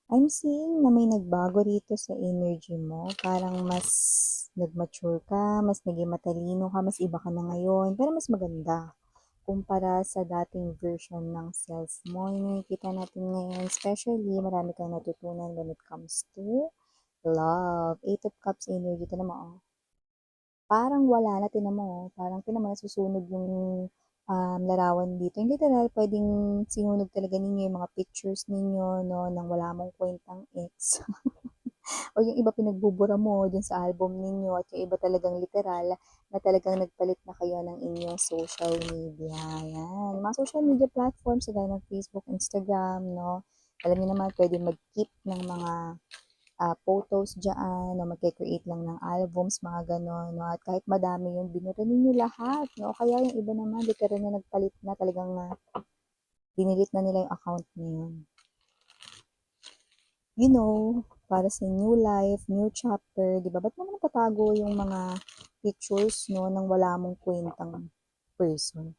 I'm seeing na may nagbago rito sa energy mo. Parang mas nag-mature ka, mas naging matalino ka, mas iba ka na ngayon, pero mas maganda kumpara sa dating version ng self mo. Yung nakikita natin ngayon, especially marami kang natutunan when it comes to love. Eight of Cups energy, ito naman, oh. Parang wala na, tinan mo, oh. Parang tinan mo, nasusunog yung larawan dito. Hindi literal, pwedeng sinunog talaga ninyo yung mga pictures ninyo, no, nang wala mong kwentang ex. O yung iba pinagbubura mo dun sa album ninyo at yung iba talagang literal na talagang nagpalit na kayo ng inyong social media. Yan. Mga social media platforms gaya ng Facebook, Instagram, no? Alam niyo naman, pwede mag-keep ng mga photos dyan, no? Mag-create lang ng albums, mga ganon, no? At kahit madami yung binura ninyo lahat, no? Kaya yung iba naman, literal na nagpalit na talagang dinilit na nila yung account na yun. You know, para sa new life, new chapter, di ba? Ba't naman natatago yung mga pictures, no, nang wala mong kwentang person?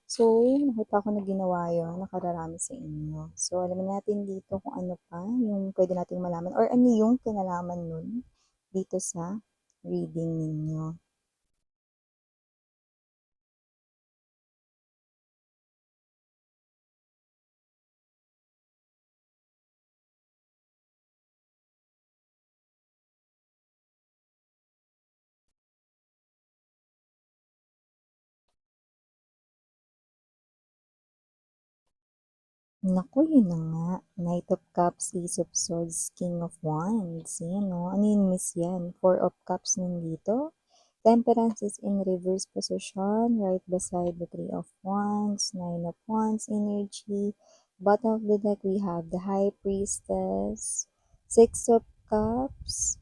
So, nakita ko na ginawa yun, nakararami sa inyo. So, alamin natin dito kung ano pa yung pwede nating malaman or ano yung kinalaman nun dito sa reading ninyo. Naku, yun na nga. Knight of Cups, Ace of Swords, King of Wands. Yan, no? Ano yun, miss yan? Four of Cups nandito. Temperance is in reverse position, right beside the Three of Wands, Nine of Wands energy. Bottom of the deck, we have the High Priestess, Six of Cups,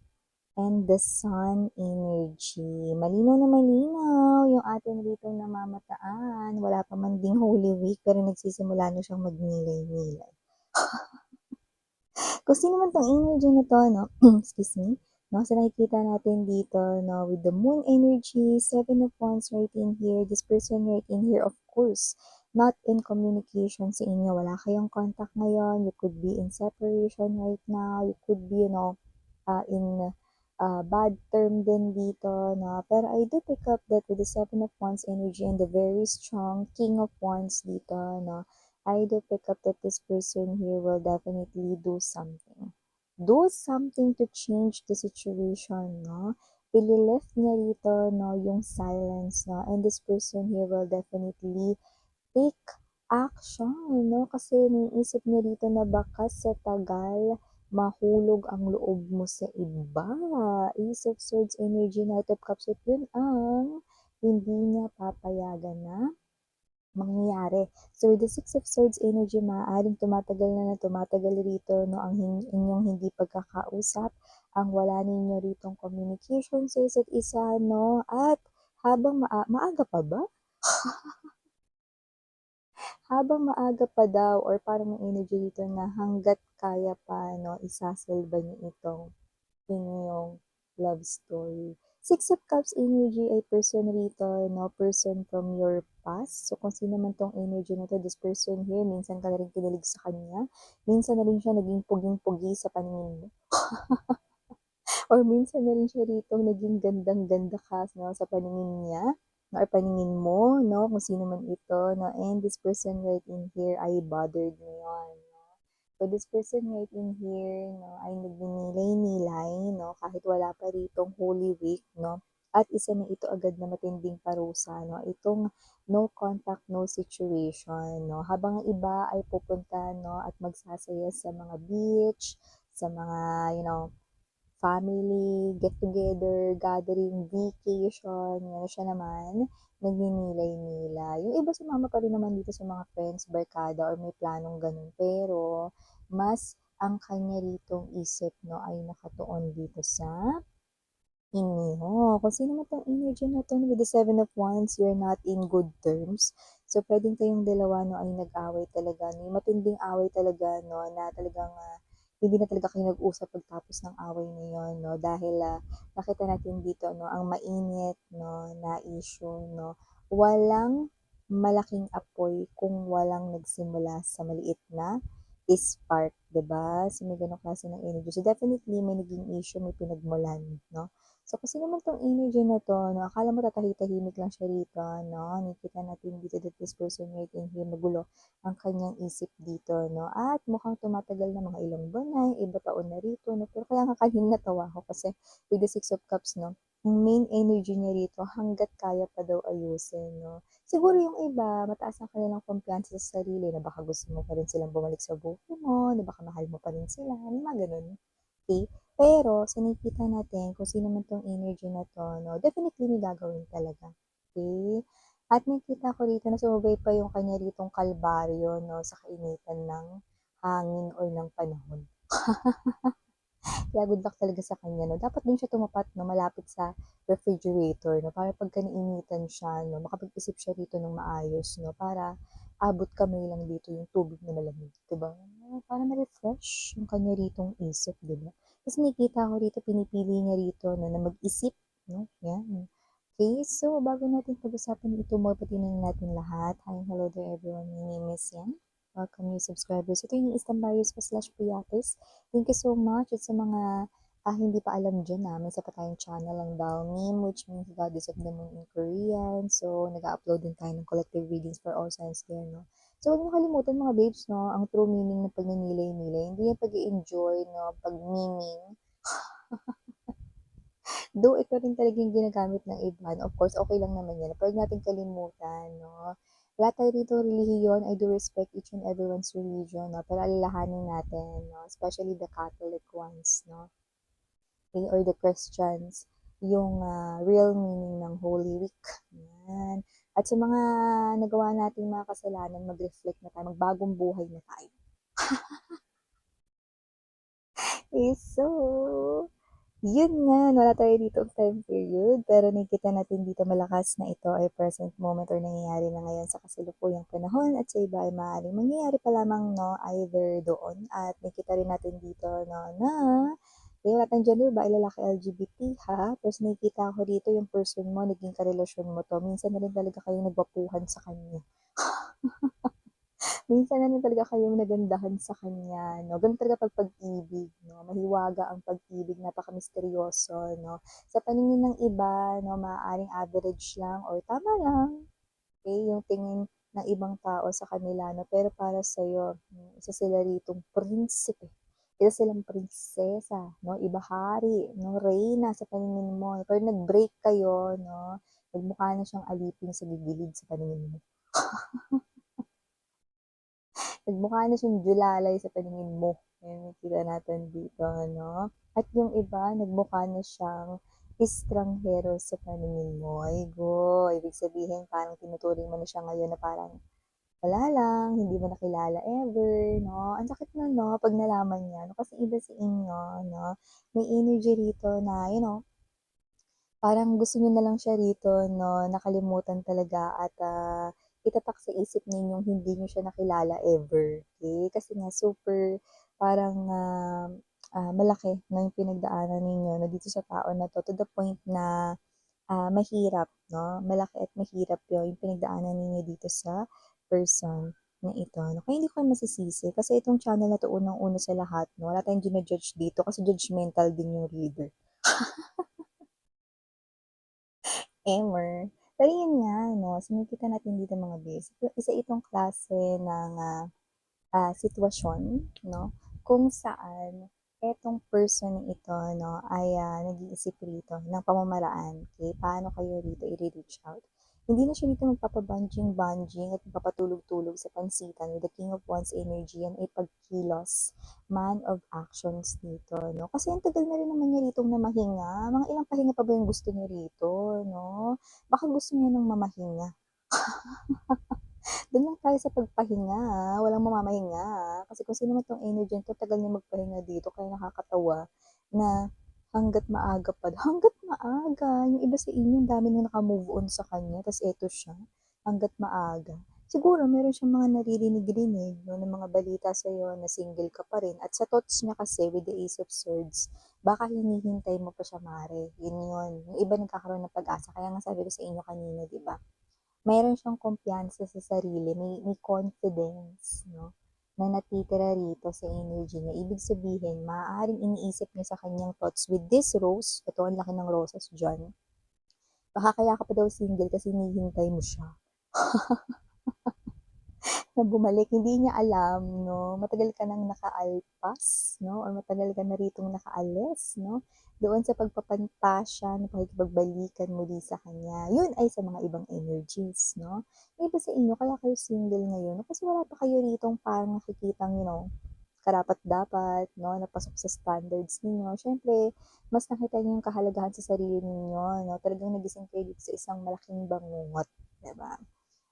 and the Sun energy. Malinaw na malinaw yung atin rito namamataan. Wala pa man ding Holy Week, pero nagsisimula na siyang magnilay-nilay. Kung sino man tong energy na to, no? Excuse me. No, so nakikita natin dito, no, with the moon energy, seven of wands right in here, this person right in here, of course, not in communication sa inyo. Wala kayong contact ngayon. You could be in separation right now. You could be, in bad term din dito, no? Pero I do pick up that with the seven of wands energy and the very strong king of wands dito, no? I do pick up that this person here will definitely do something. Do something to change the situation, no? Ililift niya rito, no, yung silence, no? And this person here will definitely take action, no? Kasi iniisip niya dito na baka sa tagal, mahulog ang loob mo sa iba. Ace of Swords energy, Knight of Cups, at yun ang hindi niya papayagan na mangyayari. So, with the Six of Swords energy, maaaring tumatagal na tumatagal rito, no, ang inyong hindi pagkakausap, ang wala ninyo ritong communication sa isa't isa, no, at habang maaga pa ba? Habang maaga pa daw or parang may energy dito na hangga't kaya pa, no, isasalba niyo itong inyong love story. Six of Cups energy ay person rito, no, person from your past. So, kung sino man tong energy na to, this person here, minsan ka na rin kinilig sa kanya, minsan na rin siya naging puging-pugi sa paningin mo, or minsan na rin siya rito naging gandang-ganda ka, no, sa paningin niya, no, or paningin mo, no, kung sino man ito, no, and this person right in here ay bothered mo yun. So, this person right in here, no, ay nagninilay-nilay, no, kahit wala pa ritong Holy Week, no, at isa na ito agad na matinding parusa, no, itong no contact, no situation, no, habang ang iba ay pupunta, no, at magsasaya sa mga beach, sa mga, family, get together, gathering, vacation, yan siya naman, nagninilay-nilay. Yung iba sumama pa rin naman dito sa mga friends, barkada, or may planong ganun. Pero, mas ang kanya ritong isip, no, ay nakatuon dito sa inyo. Kung sino man tong energy na to, with the Seven of Wands, you're not in good terms. So, pwedeng kayong dalawa, no, ay nag-away talaga. No? Matinding away talaga, no, na talagang hindi na talaga kayo nag-usap pagtapos ng away na yun, no, dahil nakita natin dito, no, ang mainit, no, na issue, no, walang malaking apoy kung walang nagsimula sa maliit na spark, 'di ba? So, may gano'ng klase ng energy. So, definitely may naging issue, may pinagmulan, 'no? So, kasi naman 'tong energy na 'to 'no, akala mo tatahi-tahimik lang siya rito 'no, nakikita natin dito that this person right in here magulo ang kanyang isip dito 'no, at mukhang tumatagal na mga ilang buwan na, iba taon na rito 'no. Pero kaya nga kanina natawa ako kasi with the Six of Cups 'no, ang main energy niya rito hangga't kaya pa daw ayusin 'no. Siguro yung iba mataas ang kanilang kumpiyansa sa sarili na baka gusto mo pa rin silang bumalik sa buhay mo, na baka mahal mo pa rin sila, may mga gano'n, okey. Pero sa nakikita natin kung sino man 'tong energy na 'to 'no, definitely may gagawin talaga, okey. At nakikita ko rito na sumabay pa yung kanya ritong kalbaryo 'no, sa kainitan ng hangin or ng panahon. Kaya good luck talaga sa kanya 'no. Dapat din siya tumapat 'no, malapit sa refrigerator 'no, para pagka nainitan siya 'no, makapag-isip siya rito ng maayos 'no, para abot kamay lang dito yung tubig na malamig, 'di ba? Para ma-refresh yung kanya ritong isip, 'di ba? Kasi nakikita ko rito pinipili niya rito 'no, na mag-isip 'no, 'yan. Okay, so bago natin pag-usapan ito more, patingnan natin lahat. Hi, hello there everyone. My name is Yan. Welcome new subscribers. Ito yung Istambarius pa slash Pilates. Thank you so much. At sa mga hindi pa alam dyan, may isa pa tayong channel ang Dalmim, which means Goddess of the Moon in Korean. So, nag-upload din tayo ng collective readings for all signs there, no? So, huwag niyo kalimutan mga babes, no? Ang true meaning ng pagninilay-nilay. Hindi yung pag-i-enjoy, no? Pag-meaning. Though ito rin talaga yung ginagamit ng iba, of course, okay lang naman yan. Pero huwag nating kalimutan, no? Wala tayo dito relihiyon. I do respect each and everyone's religion, no? Pero alalahanin natin, no? Especially the Catholic ones, no? Okay, or the Christians, yung real meaning ng Holy Week. Yan. At sa mga nagawa nating mga kasalanan, mag-reflect na tayo, magbagong buhay na tayo. Eh, so, yun nga, wala tayo dito of time period, pero nakikita natin dito malakas na ito ay present moment or nangyayari na ngayon sa kasalukuyang panahon at sa iba ay maaaring mangyayari pa lamang no, either doon at nakikita rin natin dito no, na wala tayong gender ba, lalaki LGBT ha, tapos nakikita ko dito yung person mo, naging karelasyon mo to, minsan na rin talaga kayong nagwapuhan sa kanya. Minsan na rin talaga kayong nagandahan sa kanya, 'no? Gano'n talaga 'pag pag-ibig, 'no? Mahiwaga ang pag-ibig, napakamisteryoso, 'no? Sa paningin ng iba, 'no, maaaring average lang or tama lang, okey, yung tingin ng ibang tao sa kanila, 'no? Pero para sa'yo, isa sila ritong prinsipe, isa silang prinsesa, 'no? Iba hari, 'no? Reyna sa paningin mo. Pero nag-break kayo, 'no? Nagmukha na siyang alipin sa gigilid sa paningin mo. Nagmukha na siyang julalay sa paningin mo. Ayan, makikita natin dito, no? At yung iba, nagmukha na siyang estranghero sa paningin mo. Ay go, ibig sabihin parang tinuturing mo na siya ngayon na parang wala lang, hindi mo nakilala ever, no? Ang sakit na, no, pag nalaman niya, no? Kasi iba sa inyo, no? May energy rito na, parang gusto niyo na lang siya rito 'no, nakalimutan talaga at, itatak sa isip ninyong hindi niyo siya nakilala ever, okey? Kasi nga super parang, malaki 'no, yung pinagdaanan ninyo 'no, dito sa tao na 'to, to the point na, mahirap 'no, malaki at mahirap yung pinagdaanan ninyo dito sa person na ito 'no. Kaya hindi ko kayo masisisi kasi itong channel na 'to unang-una sa lahat 'no, wala tayong jina-judge dito kasi judgmental din yung reader. Emer. Pero yun nga 'no, so nakikita natin dito mga bes, isa itong klase ng, sitwasyon 'no, kung saan etong person na ito 'no ay, nag-iisip rito ng pamamaraan, okey, paano kayo rito i-re-reach out. Hindi na siya dito magpapa-bungee-bungee at magpapatulog-tulog sa pansitan with the King of Wands energy, yan ay pagkilos, man of actions dito 'no. Kasi ang tagal na rin naman niya ritong namahinga, mga ilang pahinga pa ba yung gusto niya rito 'no? Baka gusto niya ng mamahinga. Do'n lang tayo sa pagpahinga, walang mamamahinga, kasi kung sino man 'tong energy na 'to tagal niya magpahinga dito kaya nakakatawa na hangga't maaga pa hangga't maaga, yung iba sa inyo ang dami ng naka-move on sa kanya ta's eto siya, hangga't maaga. Siguro meron siyang mga naririnig-rinig 'no, ng mga balita sa'yo na single ka pa rin at sa thoughts niya kasi with the Ace of Swords, baka hinihintay mo pa siya mare, yun yun. Yung iba nagkakaroon ng pag-asa kaya nga sabi ko sa inyo kanina 'di ba? Meron siyang kumpiyansa sa sarili, may confidence 'no, na natitira rito sa energy niya. Ibig sabihin, maaaring iniisip niya sa kanyang thoughts with this rose, ito ang laki ng roses dyan, baka kaya ka pa daw single kasi hinihintay mo siya. Na bumalik, hindi niya alam, no? Matagal ka nang nakaalpas, no? Or matagal ka na ritong nakaalis, no? Doon sa pagpapantasya, na pakikipagbalikan muli sa kanya. Yun ay sa mga ibang energies, no? Iba sa inyo, kaya kayo single ngayon. No? Kasi wala pa kayo ritong parang nakikitang, karapat-dapat, no? Napasok sa standards ninyo. Siyempre, mas nakita niyo yung kahalagahan sa sarili ninyo, no? Talagang nagising kayo dito sa isang malaking bangungot, diba?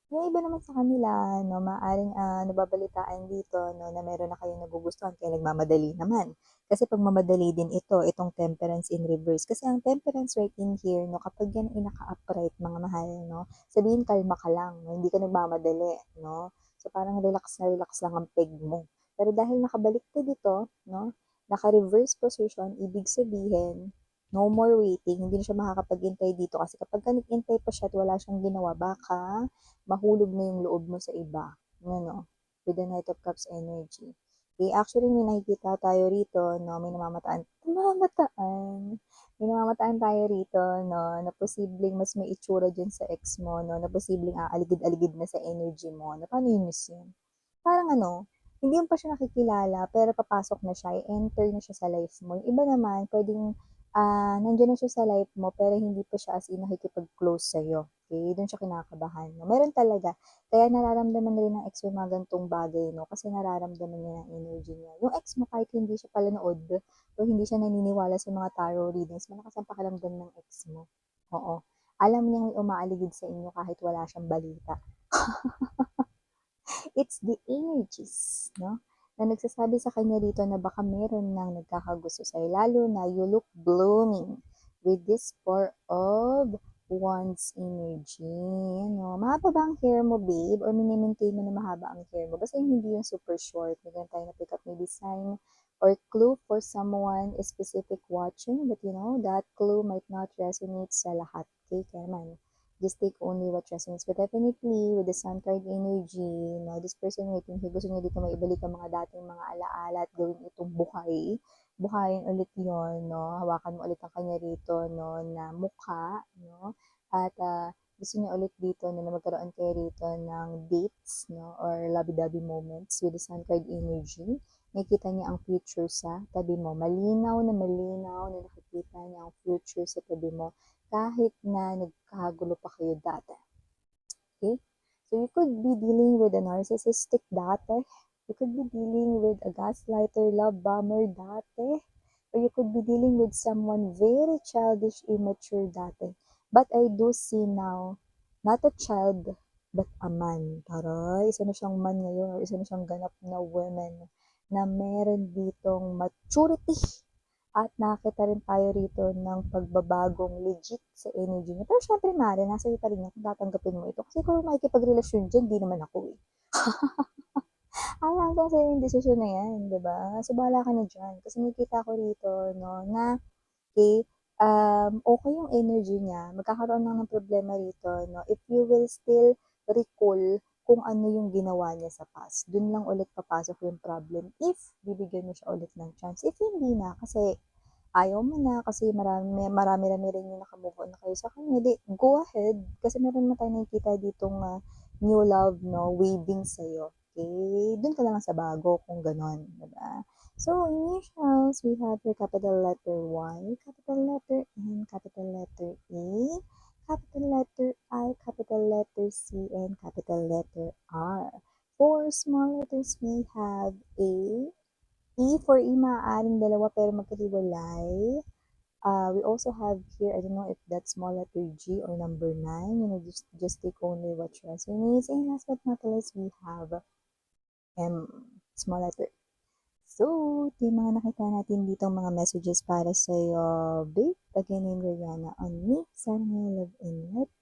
Yung iba naman sa kanila 'no, maaaring, nababalitaan dito 'no, na meron na kayong nagugustuhan kaya nagmamadali naman. Kasi pagmamadali din ito, itong temperance in reverse. Kasi ang temperance right in here 'no, kapag yan ay naka-upright mga mahal 'no, sabihin kalma ka lang 'no, hindi ka nagmamadali 'no. So, parang relax na relax lang ang peg mo. Pero dahil nakabaliktad ito 'no, naka-reverse position, ibig sabihin no more waiting, hindi na siya makakapaghintay dito kasi kapagka nag-hintay pa siya at wala siyang ginawa baka mahulog na yung loob mo sa iba, ano, with the Knight of Cups energy. Okay, actually may nakikita tayo rito, no, may namamataan tayo rito, no, na posibleng mas may itsura dyan sa ex mo, no, na posibleng aaligid-aligid na sa energy mo, na paano yun yun? Parang hindi mo pa siya nakikilala pero papasok na siya, i-enter na siya sa life mo. Yung iba naman puwedeng, nandiyan na siya sa life mo pero hindi pa siya as in nakikipag-close sa'yo, okey? Dun siya kinakabahan 'no, meron talaga. Kaya nararamdaman na rin ng ex mo yung mga ganitong bagay 'no, kasi nararamdaman niya yung energy niya. Yung ex mo kahit hindi siya palanood o hindi siya naniniwala sa mga tarot readings, malakas ang pakiramdam ng ex mo, oo. Alam niyang may umaaligid sa inyo kahit wala siyang balita. It's the energies, no? Na nagsasabi sa kanya dito na baka meron nang nagkakagusto sa'yo, lalo na you look blooming with this Four of Wands energy. No? Mahaba ba ang hair mo, babe? Or minimaintain mo na mahaba ang hair mo? Basta hindi yung super short. Bigyan tayo na pick up maybe sign or clue for someone specific watching. But that clue might not resonate sa lahat. Okay, kaya man just take only what resonates. But definitely, with the sun card energy, no, this person waiting here, gusto niya dito maibalik ang mga dating mga alaala at gawin itong buhay. Buhayin ulit yon no? Hawakan mo ulit ang kanya rito, no, na mukha, no? At gusto niya ulit dito na magkaroon kayo rito ng dates, no, or lovey-dovey moments with the sun card energy. Nakikita niya ang future sa tabi mo. Malinaw na nakikita niya ang future sa tabi mo kahit na nagkagulo pa kayo dati. Okay? So you could be dealing with a narcissistic dati. You could be dealing with a gaslighter, love bomber dati. Or you could be dealing with someone very childish, immature dati. But I do see now, not a child, but a man. Taray, isa na siyang man ngayon or isa na siyang ganap na woman na meron ditong maturity at nakakita rin tayo rito ng pagbabagong legit sa energy niya. Pero syempre, Mare, nasa iyo pa rin yan kung tatanggapin mo ito. Kasi kung makikipagrelasyon dyan, di naman ako eh. Ay, hanggang sa'yo yung desisyon na yan, di ba? So, bahala ka na dyan. Kasi nakikita ko rito, no, na, okay, okay yung energy niya. Magkakaroon lang ng problema rito, no, if you will still recall kung ano yung ginawa niya sa past. Dun lang ulit papasok yung problem if bibigyan mo siya ulit ng chance. If hindi na, kasi ayaw mo na kasi marami-rami rin yung naka-move on na kayo sa kanya, di go ahead. Kasi meron naman tayo nakikita ditong new love, no, waving sa'yo. Okay? Doon ka na lang sa bago kung ganon, diba? So, initials, we have your capital letter Y, capital letter N, capital letter A, capital letter I, capital letter C, and capital letter R. For small letters, we have A, E for E, maaaring dalawa pero magkahiwalay. We also have here, I don't know if that's small letter G or number 9. Just take only what resonates. And last but not least, we have M, small letter. So, ito yung mga nakita natin dito mga messages para sa'yo, babe. Again, I'm Rihanna on me. Sana love and light.